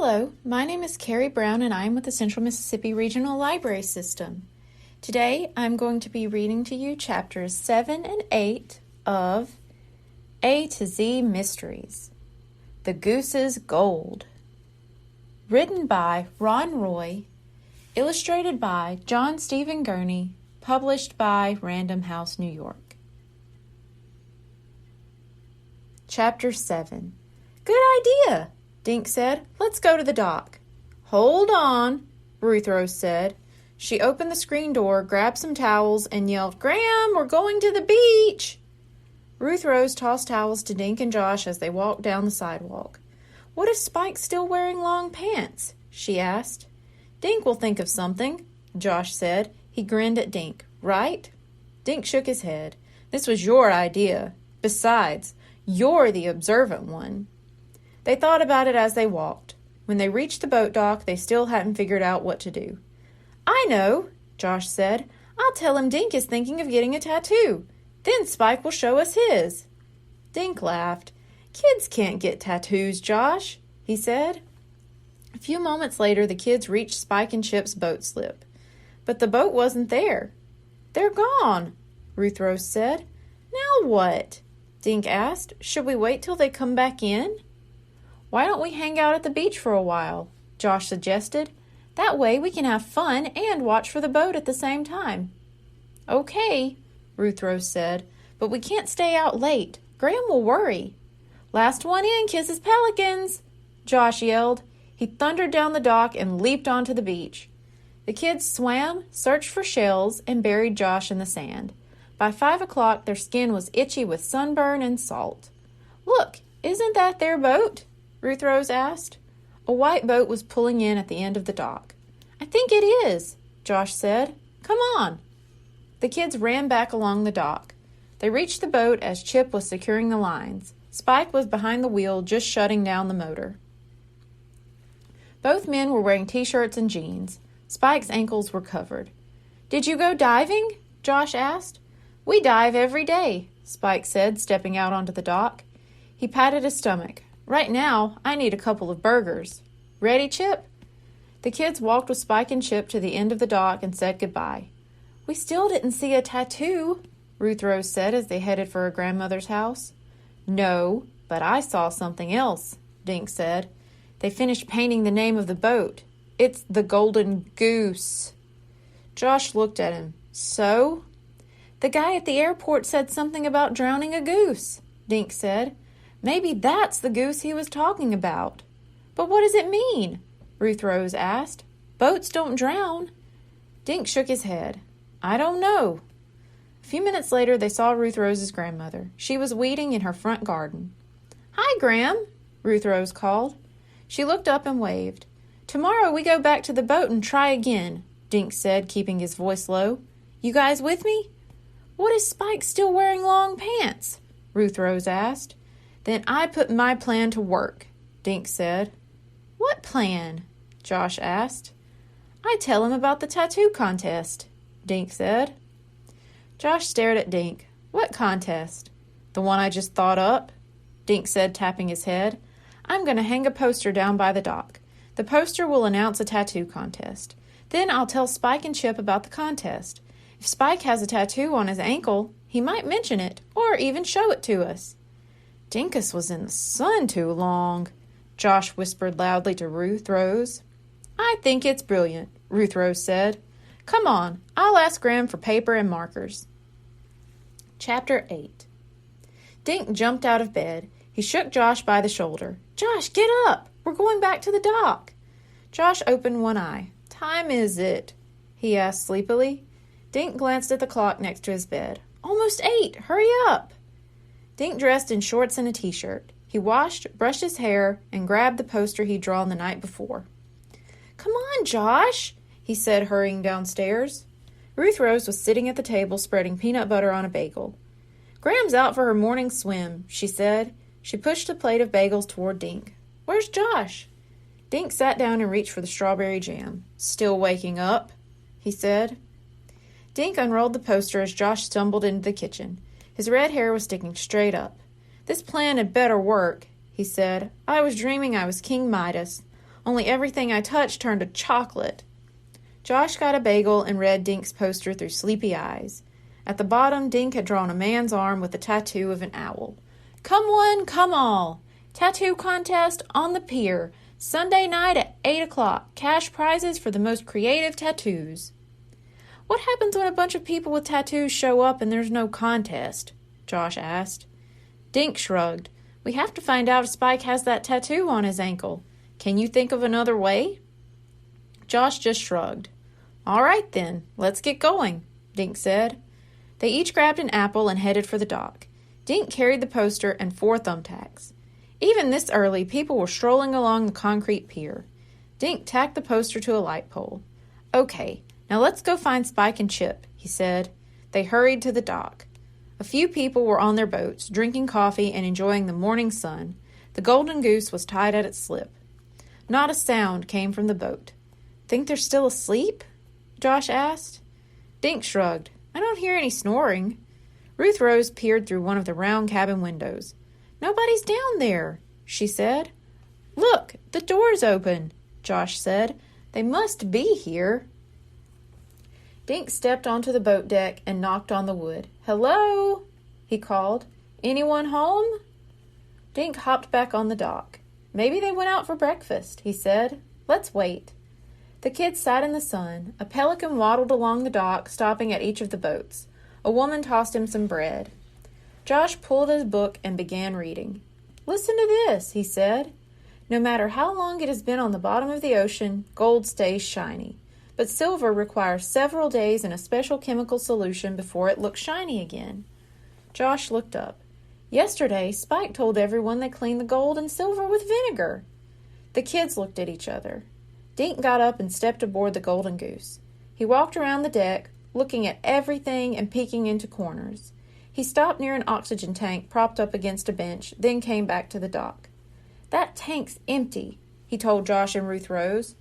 Hello, my name is Carrie Brown and I am with the Central Mississippi Regional Library System. Today I'm going to be reading to you chapters 7 and 8 of A to Z Mysteries, The Goose's Gold. Written by Ron Roy, illustrated by John Stephen Gurney, published by Random House, New York. Chapter 7. Good idea, Dink said. Let's go to the dock. Hold on, Ruth Rose said. She opened the screen door, grabbed some towels, and yelled, Graham, we're going to the beach. Ruth Rose tossed towels to Dink and Josh as they walked down the sidewalk. What if Spike's still wearing long pants? She asked. Dink will think of something, Josh said. He grinned at Dink. Right? Dink shook his head. This was your idea. Besides, you're the observant one. They thought about it as they walked. When they reached the boat dock, they still hadn't figured out what to do. I know, Josh said. I'll tell him Dink is thinking of getting a tattoo. Then Spike will show us his. Dink laughed. Kids can't get tattoos, Josh, he said. A few moments later, the kids reached Spike and Chip's boat slip. But the boat wasn't there. They're gone, Ruth Rose said. Now what? Dink asked. Should we wait till they come back in? Why don't we hang out at the beach for a while? Josh suggested. That way we can have fun and watch for the boat at the same time. Okay, Ruth Rose said, but we can't stay out late. Graham will worry. Last one in kisses pelicans, Josh yelled. He thundered down the dock and leaped onto the beach. The kids swam, searched for shells, and buried Josh in the sand. By 5 o'clock, their skin was itchy with sunburn and salt. Look, isn't that their boat? Ruth Rose asked. A white boat was pulling in at the end of the dock. I think it is, Josh said. Come on. The kids ran back along the dock. They reached the boat as Chip was securing the lines. Spike was behind the wheel, just shutting down the motor. Both men were wearing t-shirts and jeans. Spike's ankles were covered. Did you go diving? Josh asked. We dive every day, Spike said, stepping out onto the dock. He patted his stomach. Right now, I need a couple of burgers. Ready, Chip? The kids walked with Spike and Chip to the end of the dock and said goodbye. We still didn't see a tattoo, Ruth Rose said as they headed for her grandmother's house. No, but I saw something else, Dink said. They finished painting the name of the boat. It's the Golden Goose. Josh looked at him. So? The guy at the airport said something about drowning a goose, Dink said. Maybe that's the goose he was talking about. But what does it mean? Ruth Rose asked. Boats don't drown. Dink shook his head. I don't know. A few minutes later, they saw Ruth Rose's grandmother. She was weeding in her front garden. Hi, Gram, Ruth Rose called. She looked up and waved. Tomorrow we go back to the boat and try again, Dink said, keeping his voice low. You guys with me? What is Spike still wearing long pants? Ruth Rose asked. Then I put my plan to work, Dink said. What plan? Josh asked. I tell him about the tattoo contest, Dink said. Josh stared at Dink. What contest? The one I just thought up? Dink said, tapping his head. I'm going to hang a poster down by the dock. The poster will announce a tattoo contest. Then I'll tell Spike and Chip about the contest. If Spike has a tattoo on his ankle, he might mention it, or even show it to us. Dinkus was in the sun too long, Josh whispered loudly to Ruth Rose. I think it's brilliant, Ruth Rose said. Come on, I'll ask Graham for paper and markers. Chapter 8. Dink jumped out of bed. He shook Josh by the shoulder. Josh, get up! We're going back to the dock. Josh opened one eye. Time is it? He asked sleepily. Dink glanced at the clock next to his bed. Almost 8. Hurry up! Dink dressed in shorts and a t-shirt. He washed, brushed his hair, and grabbed the poster he'd drawn the night before. Come on, Josh, he said, hurrying downstairs. Ruth Rose was sitting at the table spreading peanut butter on a bagel. Graham's out for her morning swim, she said. She pushed a plate of bagels toward Dink. Where's Josh? Dink sat down and reached for the strawberry jam. Still waking up, he said. Dink unrolled the poster as Josh stumbled into the kitchen. His red hair was sticking straight up. This plan had better work, he said. I was dreaming I was King Midas. only everything I touched turned to chocolate. Josh got a bagel and read Dink's poster through sleepy eyes. At the bottom, Dink had drawn a man's arm with a tattoo of an owl. Come one, come all. Tattoo contest on the pier. Sunday night at 8 o'clock. Cash prizes for the most creative tattoos. What happens when a bunch of people with tattoos show up and there's no contest? Josh asked. Dink shrugged. We have to find out if Spike has that tattoo on his ankle. Can you think of another way? Josh just shrugged. All right then, let's get going, Dink said. They each grabbed an apple and headed for the dock. Dink carried the poster and 4 thumbtacks. Even this early, people were strolling along the concrete pier. Dink tacked the poster to a light pole. Okay, now let's go find Spike and Chip, he said. They hurried to the dock. A few people were on their boats, drinking coffee and enjoying the morning sun. The Golden Goose was tied at its slip. Not a sound came from the boat. Think they're still asleep? Josh asked. Dink shrugged. I don't hear any snoring. Ruth Rose peered through one of the round cabin windows. Nobody's down there, she said. Look, the door's open, Josh said. They must be here. Dink stepped onto the boat deck and knocked on the wood. Hello, he called. Anyone home? Dink hopped back on the dock. Maybe they went out for breakfast, he said. Let's wait. The kids sat in the sun. A pelican waddled along the dock, stopping at each of the boats. A woman tossed him some bread. Josh pulled his book and began reading. Listen to this, he said. No matter how long it has been on the bottom of the ocean, gold stays shiny. But silver requires several days in a special chemical solution before it looks shiny again. Josh looked up. Yesterday, Spike told everyone they cleaned the gold and silver with vinegar. The kids looked at each other. Dink got up and stepped aboard the Golden Goose. He walked around the deck, looking at everything and peeking into corners. He stopped near an oxygen tank propped up against a bench, then came back to the dock. That tank's empty, he told Josh and Ruth Rose.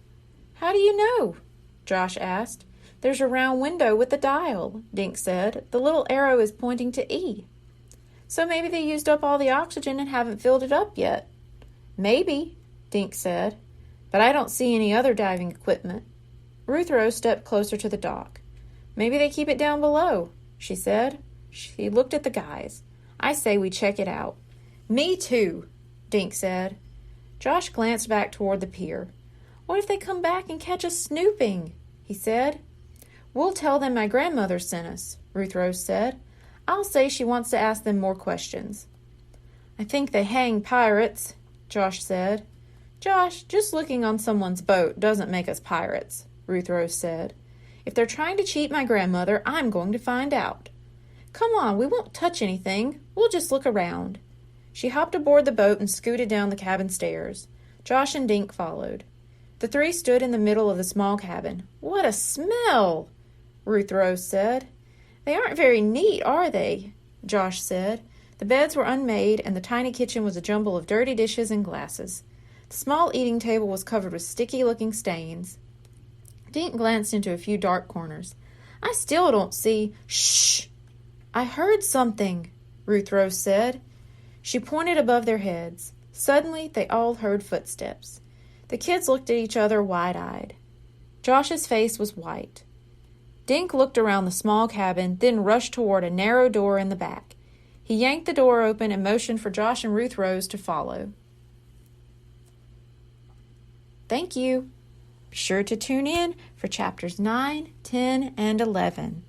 How do you know? Josh asked. There's a round window with a dial, Dink said. The little arrow is pointing to E. So maybe they used up all the oxygen and haven't filled it up yet. Maybe, Dink said. But I don't see any other diving equipment. Ruth Rose stepped closer to the dock. Maybe they keep it down below, she said. She looked at the guys. I say we check it out. Me too, Dink said. Josh glanced back toward the pier. What if they come back and catch us snooping? He said. We'll tell them my grandmother sent us, Ruth Rose said. I'll say she wants to ask them more questions. I think they hang pirates, Josh said. Josh, just looking on someone's boat doesn't make us pirates, Ruth Rose said. If they're trying to cheat my grandmother, I'm going to find out. Come on, we won't touch anything. We'll just look around. She hopped aboard the boat and scooted down the cabin stairs. Josh and Dink followed. The 3 stood in the middle of the small cabin. What a smell, Ruth Rose said. They aren't very neat, are they? Josh said. The beds were unmade, and the tiny kitchen was a jumble of dirty dishes and glasses. The small eating table was covered with sticky-looking stains. Dink glanced into a few dark corners. I still don't see... Shh! I heard something, Ruth Rose said. She pointed above their heads. Suddenly, they all heard footsteps. The kids looked at each other wide-eyed. Josh's face was white. Dink looked around the small cabin, then rushed toward a narrow door in the back. He yanked the door open and motioned for Josh and Ruth Rose to follow. Thank you. Be sure to tune in for chapters 9, 10, and 11.